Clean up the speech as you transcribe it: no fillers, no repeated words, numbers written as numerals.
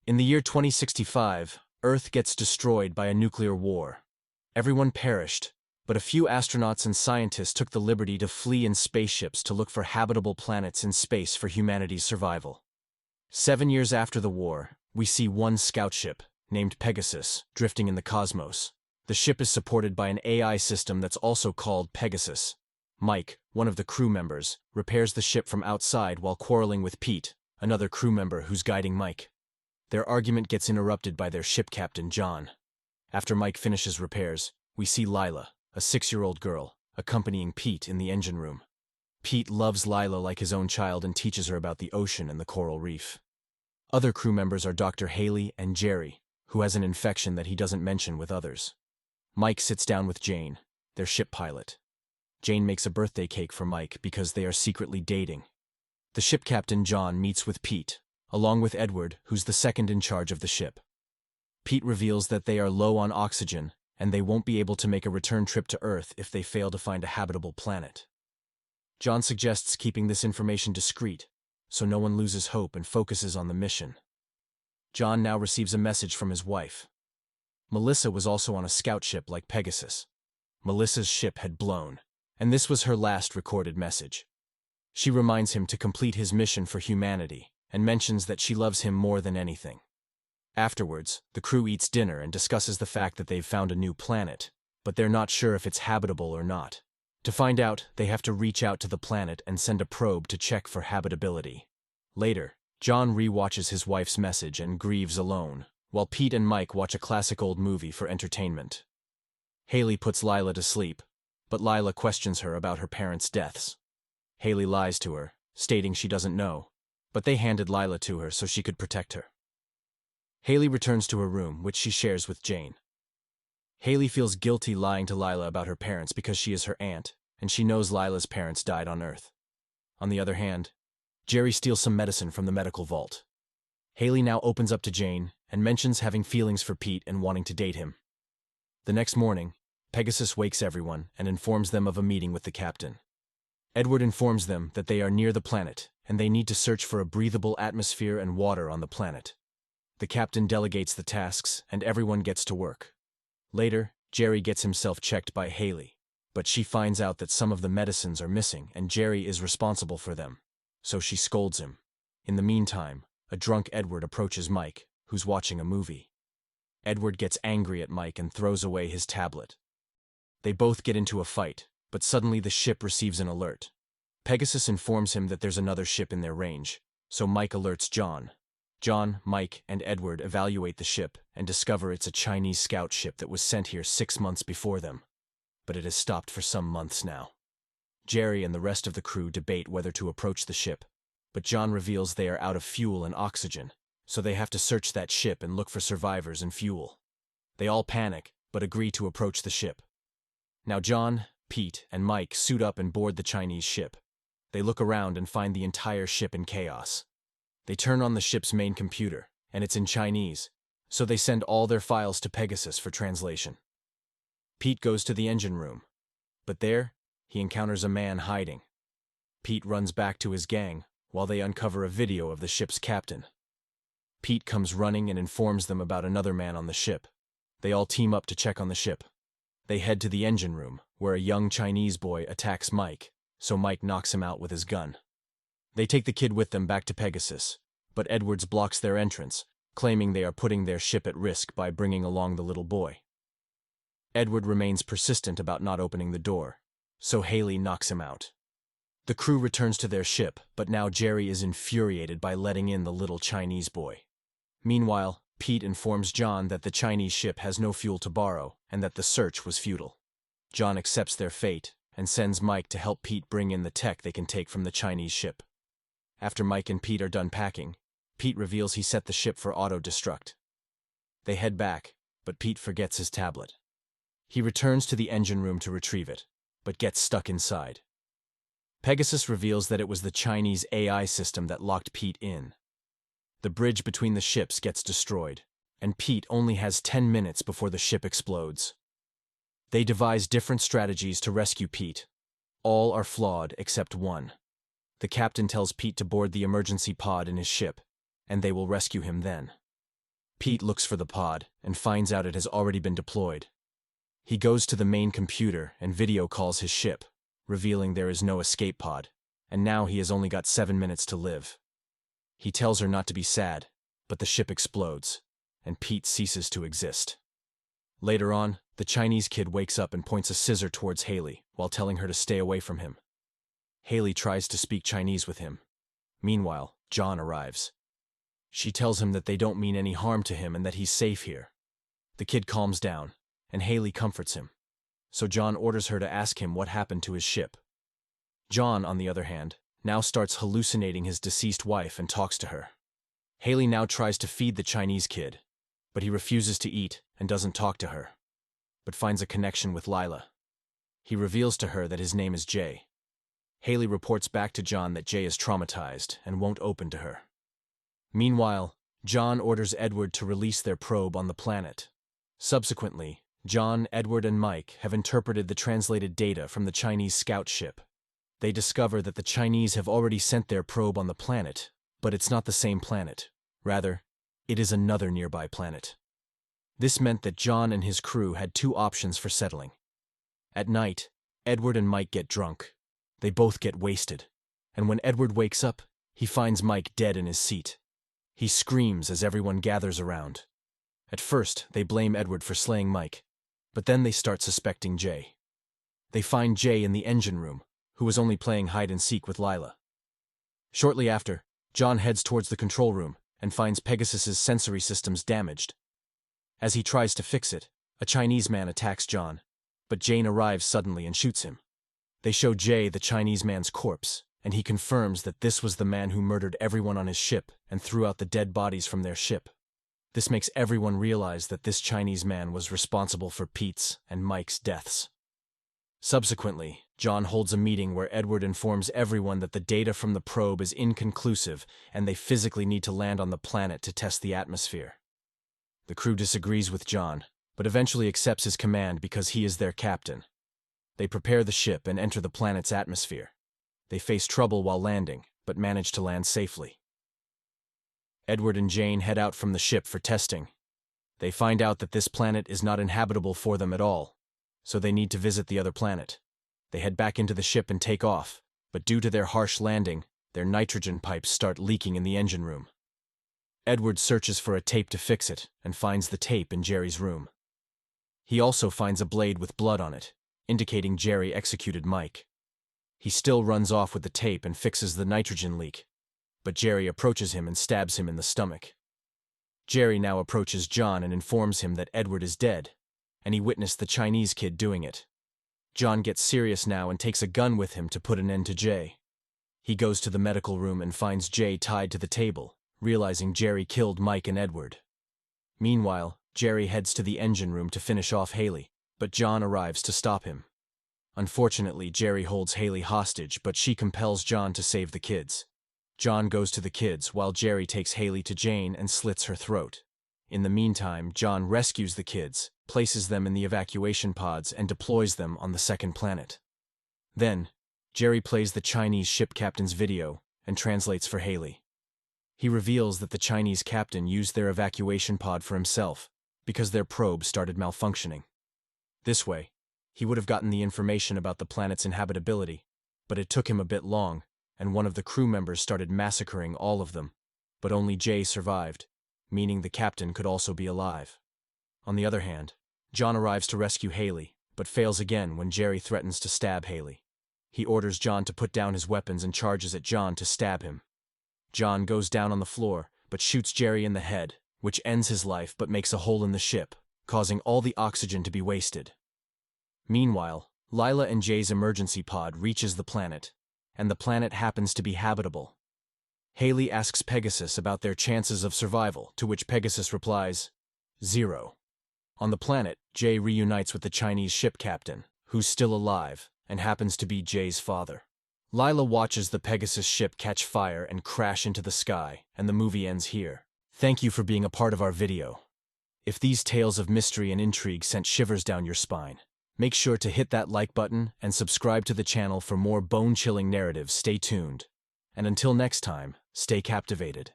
In the year 2065, Earth gets destroyed by a nuclear war. Everyone perished, but a few astronauts and scientists took the liberty to flee in spaceships to look for habitable planets in space for humanity's survival. 7 years after the war, we see one scout ship, named Pegasus, drifting in the cosmos. The ship is supported by an AI system that's also called Pegasus. Mike, one of the crew members, repairs the ship from outside while quarreling with Pete, another crew member who's guiding Mike. Their argument gets interrupted by their ship captain, John. After Mike finishes repairs, we see Lila, a 6-year-old girl, accompanying Pete in the engine room. Pete loves Lila like his own child and teaches her about the ocean and the coral reef. Other crew members are Dr. Haley and Jerry, who has an infection that he doesn't mention with others. Mike sits down with Jane, their ship pilot. Jane makes a birthday cake for Mike because they are secretly dating. The ship captain, John, meets with Pete, along with Edward, who's the second in charge of the ship. Pete reveals that they are low on oxygen, and they won't be able to make a return trip to Earth if they fail to find a habitable planet. John suggests keeping this information discreet, so no one loses hope and focuses on the mission. John now receives a message from his wife. Melissa was also on a scout ship like Pegasus. Melissa's ship had blown, and this was her last recorded message. She reminds him to complete his mission for humanity, and mentions that she loves him more than anything. Afterwards, the crew eats dinner and discusses the fact that they've found a new planet, but they're not sure if it's habitable or not. To find out, they have to reach out to the planet and send a probe to check for habitability. Later, John re-watches his wife's message and grieves alone, while Pete and Mike watch a classic old movie for entertainment. Haley puts Lila to sleep, but Lila questions her about her parents' deaths. Haley lies to her, stating she doesn't know, but they handed Lila to her so she could protect her. Haley returns to her room, which she shares with Jane. Haley feels guilty lying to Lila about her parents because she is her aunt, and she knows Lila's parents died on Earth. On the other hand, Jerry steals some medicine from the medical vault. Haley now opens up to Jane and mentions having feelings for Pete and wanting to date him. The next morning, Pegasus wakes everyone and informs them of a meeting with the captain. Edward informs them that they are near the planet and they need to search for a breathable atmosphere and water on the planet. The captain delegates the tasks and everyone gets to work. Later, Jerry gets himself checked by Haley, but she finds out that some of the medicines are missing and Jerry is responsible for them, so she scolds him. In the meantime, a drunk Edward approaches Mike, who's watching a movie. Edward gets angry at Mike and throws away his tablet. They both get into a fight, but suddenly the ship receives an alert. Pegasus informs him that there's another ship in their range, so Mike alerts John. John, Mike, and Edward evaluate the ship and discover it's a Chinese scout ship that was sent here 6 months before them, but it has stopped for some months now. Jerry and the rest of the crew debate whether to approach the ship, but John reveals they are out of fuel and oxygen, so they have to search that ship and look for survivors and fuel. They all panic, but agree to approach the ship. Now John, Pete, and Mike suit up and board the Chinese ship. They look around and find the entire ship in chaos. They turn on the ship's main computer, and it's in Chinese, so they send all their files to Pegasus for translation. Pete goes to the engine room, but there, he encounters a man hiding. Pete runs back to his gang, while they uncover a video of the ship's captain. Pete comes running and informs them about another man on the ship. They all team up to check on the ship. They head to the engine room, where a young Chinese boy attacks Mike, so Mike knocks him out with his gun. They take the kid with them back to Pegasus, but Edwards blocks their entrance, claiming they are putting their ship at risk by bringing along the little boy. Edward remains persistent about not opening the door, so Haley knocks him out. The crew returns to their ship, but now Jerry is infuriated by letting in the little Chinese boy. Meanwhile, Pete informs John that the Chinese ship has no fuel to borrow and that the search was futile. John accepts their fate and sends Mike to help Pete bring in the tech they can take from the Chinese ship. After Mike and Pete are done packing, Pete reveals he set the ship for auto-destruct. They head back, but Pete forgets his tablet. He returns to the engine room to retrieve it, but gets stuck inside. Pegasus reveals that it was the Chinese AI system that locked Pete in. The bridge between the ships gets destroyed, and Pete only has 10 minutes before the ship explodes. They devise different strategies to rescue Pete. All are flawed except one. The captain tells Pete to board the emergency pod in his ship, and they will rescue him then. Pete looks for the pod and finds out it has already been deployed. He goes to the main computer and video calls his ship, revealing there is no escape pod, and now he has only got 7 minutes to live. He tells her not to be sad, but the ship explodes, and Pete ceases to exist. Later on, the Chinese kid wakes up and points a scissor towards Haley while telling her to stay away from him. Haley tries to speak Chinese with him. Meanwhile, John arrives. She tells him that they don't mean any harm to him and that he's safe here. The kid calms down, and Haley comforts him. So John orders her to ask him what happened to his ship. John, on the other hand, now starts hallucinating his deceased wife and talks to her. Haley now tries to feed the Chinese kid, but he refuses to eat and doesn't talk to her, but finds a connection with Lila. He reveals to her that his name is Jay. Haley reports back to John that Jay is traumatized and won't open to her. Meanwhile, John orders Edward to release their probe on the planet. Subsequently, John, Edward, and Mike have interpreted the translated data from the Chinese scout ship. They discover that the Chinese have already sent their probe on the planet, but it's not the same planet. Rather, it is another nearby planet. This meant that John and his crew had two options for settling. At night, Edward and Mike get drunk. They both get wasted, and when Edward wakes up, he finds Mike dead in his seat. He screams as everyone gathers around. At first, they blame Edward for slaying Mike, but then they start suspecting Jay. They find Jay in the engine room, who was only playing hide-and-seek with Lila. Shortly after, John heads towards the control room and finds Pegasus's sensory systems damaged. As he tries to fix it, a Chinese man attacks John, but Jane arrives suddenly and shoots him. They show Jay the Chinese man's corpse, and he confirms that this was the man who murdered everyone on his ship and threw out the dead bodies from their ship. This makes everyone realize that this Chinese man was responsible for Pete's and Mike's deaths. Subsequently, John holds a meeting where Edward informs everyone that the data from the probe is inconclusive and they physically need to land on the planet to test the atmosphere. The crew disagrees with John, but eventually accepts his command because he is their captain. They prepare the ship and enter the planet's atmosphere. They face trouble while landing, but manage to land safely. Edward and Jane head out from the ship for testing. They find out that this planet is not inhabitable for them at all, so they need to visit the other planet. They head back into the ship and take off, but due to their harsh landing, their nitrogen pipes start leaking in the engine room. Edward searches for a tape to fix it and finds the tape in Jerry's room. He also finds a blade with blood on it, indicating Jerry executed Mike. He still runs off with the tape and fixes the nitrogen leak, but Jerry approaches him and stabs him in the stomach. Jerry now approaches John and informs him that Edward is dead, and he witnessed the Chinese kid doing it. John gets serious now and takes a gun with him to put an end to Jay. He goes to the medical room and finds Jay tied to the table, realizing Jerry killed Mike and Edward. Meanwhile, Jerry heads to the engine room to finish off Haley, but John arrives to stop him. Unfortunately, Jerry holds Haley hostage, but she compels John to save the kids. John goes to the kids while Jerry takes Haley to Jane and slits her throat. In the meantime, John rescues the kids, places them in the evacuation pods, and deploys them on the second planet. Then, Jerry plays the Chinese ship captain's video and translates for Haley. He reveals that the Chinese captain used their evacuation pod for himself because their probe started malfunctioning. This way, he would have gotten the information about the planet's inhabitability, but it took him a bit long, and one of the crew members started massacring all of them, but only Jay survived, meaning the captain could also be alive. On the other hand, John arrives to rescue Haley, but fails again when Jerry threatens to stab Haley. He orders John to put down his weapons and charges at John to stab him. John goes down on the floor, but shoots Jerry in the head, which ends his life but makes a hole in the ship, causing all the oxygen to be wasted. Meanwhile, Lila and Jay's emergency pod reaches the planet, and the planet happens to be habitable. Haley asks Pegasus about their chances of survival, to which Pegasus replies, 0. On the planet, Jay reunites with the Chinese ship captain, who's still alive, and happens to be Jay's father. Lila watches the Pegasus ship catch fire and crash into the sky, and the movie ends here. Thank you for being a part of our video. If these tales of mystery and intrigue sent shivers down your spine, make sure to hit that like button and subscribe to the channel for more bone-chilling narratives. Stay tuned. And until next time, stay captivated.